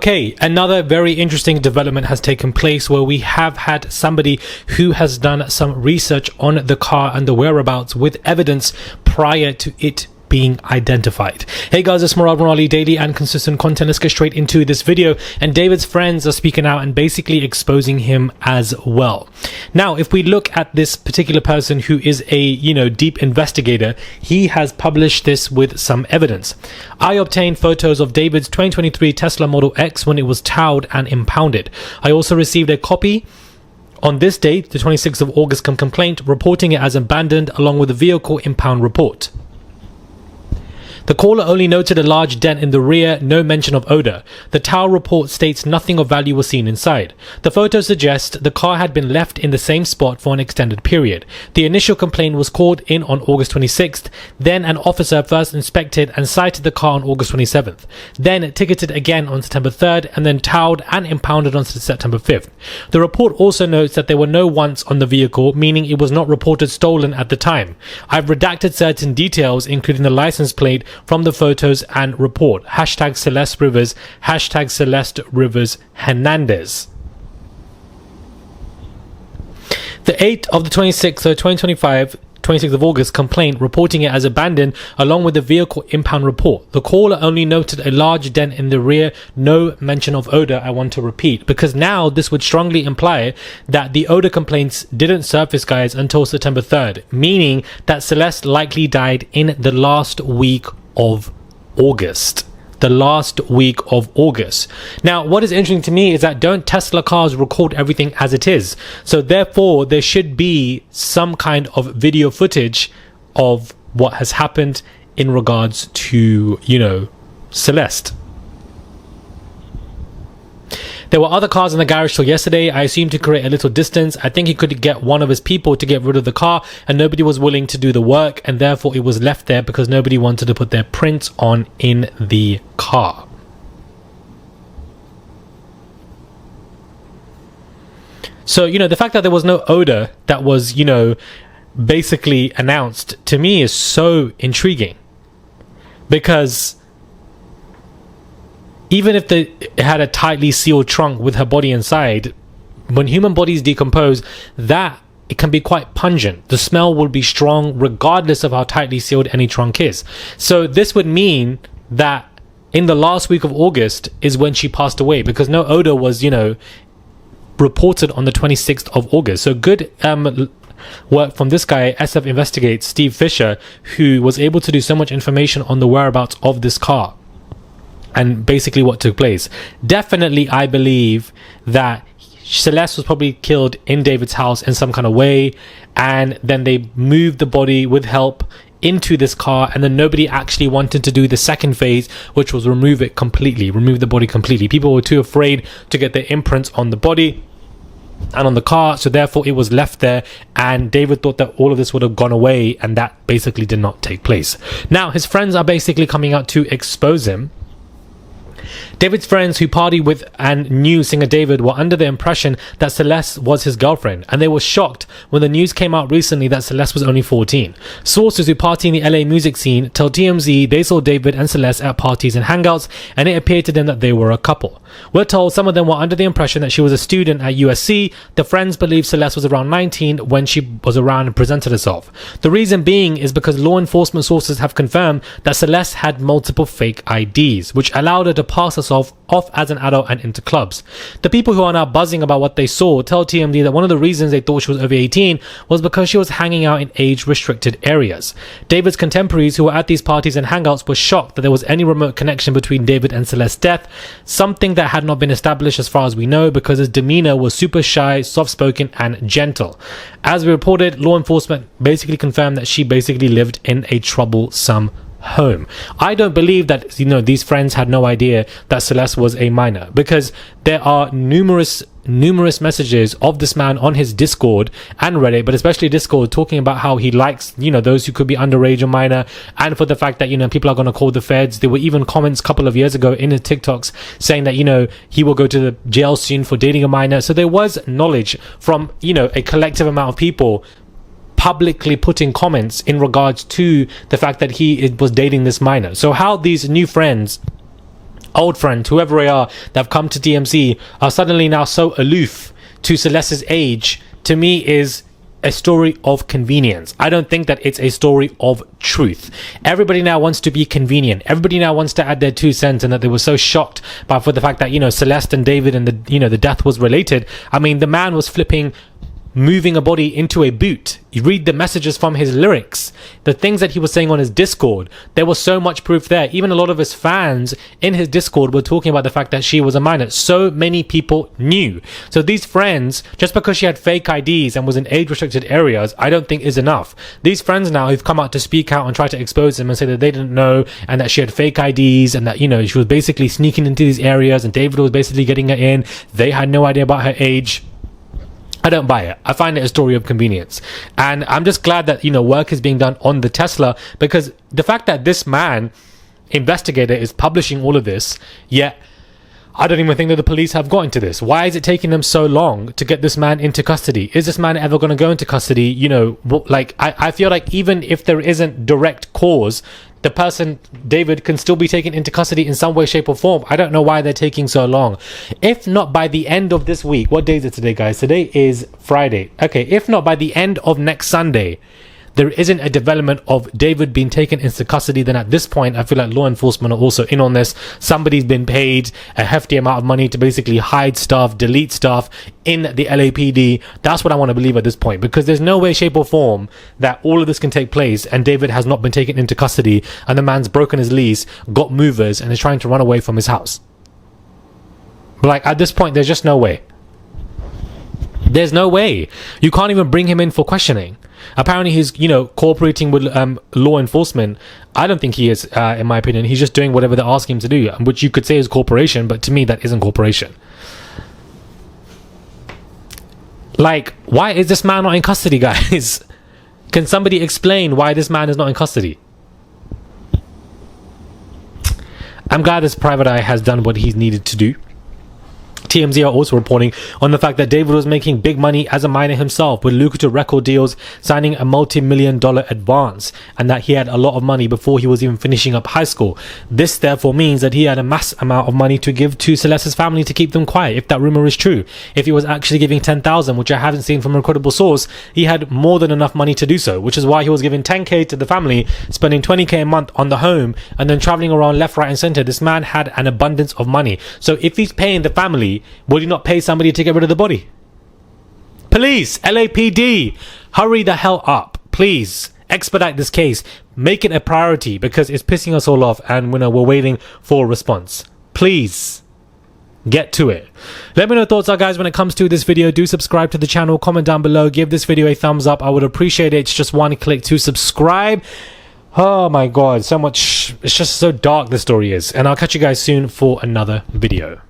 Okay, another very interesting development has taken place where we have had somebody who has done some research on the car and the whereabouts with evidence prior to it being identified. Hey guys, it's Morali, daily and consistent content. Let's get straight into this video. And David's friends are speaking out and basically exposing him as well. Now, if we look at this particular person who is a, deep investigator, he has published this with some evidence. I obtained photos of David's 2023 Tesla Model X when it was towed and impounded. I also received a copy on this date, the 26th of August, complaint reporting it as abandoned along with the vehicle impound report. The caller only noted a large dent in the rear, no mention of odor. The tow report states nothing of value was seen inside. The photos suggest the car had been left in the same spot for an extended period. The initial complaint was called in on August 26th. Then an officer first inspected and cited the car on August 27th. Then ticketed again on September 3rd and then towed and impounded on September 5th. The report also notes that there were no wants on the vehicle, meaning it was not reported stolen at the time. I've redacted certain details, including the license plate, from the photos and report. Hashtag Celeste Rivers, hashtag Celeste Rivers Hernandez. The 8th of the 26th of 2025, 26th of August complaint reporting it as abandoned along with the vehicle impound report. The caller only noted a large dent in the rear, no mention of odor. I want to repeat, because now this would strongly imply that the odor complaints didn't surface, guys, until September 3rd, meaning that Celeste likely died in the last week of August. Now, what is interesting to me is that don't Tesla cars record everything as it is? So therefore, there should be some kind of video footage of what has happened in regards to, Celeste. There were other cars in the garage till yesterday. I assumed to create a little distance. I think he could get one of his people to get rid of the car, and nobody was willing to do the work, and therefore it was left there because nobody wanted to put their prints on in the car. So, the fact that there was no odor that was, basically announced, to me is so intriguing. Because even if it had a tightly sealed trunk with her body inside, when human bodies decompose, it can be quite pungent. The smell will be strong regardless of how tightly sealed any trunk is. So this would mean that in the last week of August is when she passed away, because no odor was, reported on the 26th of August. So good work from this guy, SF Investigates, Steve Fisher, who was able to do so much information on the whereabouts of this car and basically what took place. Definitely, I believe that Celeste was probably killed in David's house in some kind of way, and then they moved the body with help into this car, and then nobody actually wanted to do the second phase, which was remove the body completely. People were too afraid to get their imprints on the body and on the car, so therefore it was left there, and David thought that all of this would have gone away, and that basically did not take place. Now his friends are basically coming out to expose him. David's friends who party with and knew singer David were under the impression that Celeste was his girlfriend, and they were shocked when the news came out recently that Celeste was only 14. Sources who party in the LA music scene tell TMZ they saw David and Celeste at parties and hangouts, and it appeared to them that they were a couple. We're told some of them were under the impression that she was a student at USC. The friends believe Celeste was around 19 when she was around and presented herself. The reason being is because law enforcement sources have confirmed that Celeste had multiple fake IDs, which allowed her to pass herself off as an adult and into clubs. The people who are now buzzing about what they saw tell TMZ that one of the reasons they thought she was over 18 was because she was hanging out in age-restricted areas. David's contemporaries who were at these parties and hangouts were shocked that there was any remote connection between David and Celeste's death, something that had not been established as far as we know, because his demeanor was super shy, soft-spoken, and gentle. As we reported, law enforcement basically confirmed that she basically lived in a troublesome home. I don't believe that these friends had no idea that Celeste was a minor, because there are numerous messages of this man on his Discord and Reddit, but especially Discord, talking about how he likes those who could be underage or minor, and for the fact that people are going to call the feds. There were even comments a couple of years ago in his TikToks saying that he will go to the jail soon for dating a minor. So there was knowledge from a collective amount of people publicly putting comments in regards to the fact that he was dating this minor. So how these new friends old friends, whoever they are, that have come to DMZ, are suddenly now so aloof to Celeste's age, to me is a story of convenience. I don't think that it's a story of truth. Everybody now wants to be convenient. Everybody now wants to add their 2 cents, and that they were so shocked for the fact that, Celeste and David and the death was related. I mean, the man was flipping moving a body into a boot. You read the messages from his lyrics, the things that he was saying on his Discord. There was so much proof there. Even a lot of his fans in his Discord were talking about the fact that she was a minor. So many people knew. So these friends, just because she had fake IDs and was in age restricted areas, I don't think is enough. These friends now who've come out to speak out and try to expose him and say that they didn't know, and that she had fake IDs, and that, she was basically sneaking into these areas and David was basically getting her in. They had no idea about her age. I don't buy it. I find it a story of convenience. And I'm just glad that, work is being done on the Tesla, because the fact that this man, investigator, is publishing all of this, yet I don't even think that the police have got into this. Why is it taking them so long to get this man into custody? Is this man ever going to go into custody? I feel like even if there isn't direct cause, the person, David, can still be taken into custody in some way, shape or form. I don't know why they're taking so long. If not by the end of this week, what day is it today, guys? Today is Friday. Okay, if not by the end of next Sunday, there isn't a development of David being taken into custody, then at this point, I feel like law enforcement are also in on this. Somebody's been paid a hefty amount of money to basically hide stuff, delete stuff in the LAPD. That's what I want to believe at this point, because there's no way, shape or form that all of this can take place and David has not been taken into custody and the man's broken his lease, got movers, and is trying to run away from his house. At this point, there's just no way. There's no way. You can't even bring him in for questioning. Apparently he's, cooperating with law enforcement. I don't think he is, in my opinion. He's just doing whatever they're asking him to do, which you could say is cooperation, but to me that isn't cooperation. Why is this man not in custody, guys? Can somebody explain why this man is not in custody? I'm glad this private eye has done what he's needed to do. TMZ are also reporting on the fact that David was making big money as a minor himself, with lucrative record deals, signing a multi-million-dollar advance, and that he had a lot of money before he was even finishing up high school. This therefore means that he had a mass amount of money to give to Celeste's family to keep them quiet, if that rumor is true. If he was actually giving 10,000, which I haven't seen from a credible source, he had more than enough money to do so, which is why he was giving 10k to the family, spending 20k a month on the home, and then traveling around left, right and center. This man had an abundance of money. So if he's paying the family, will you not pay somebody to get rid of the body? Police, LAPD, hurry the hell up. Please expedite this case. Make it a priority, because it's pissing us all off and we're waiting for a response. Please get to it. Let me know your thoughts are, guys, when it comes to this video. Do subscribe to the channel, comment down below, give this video a thumbs up. I would appreciate it. It's just one click to subscribe. Oh my god, so much. It's just so dark, the story is. And I'll catch you guys soon for another video.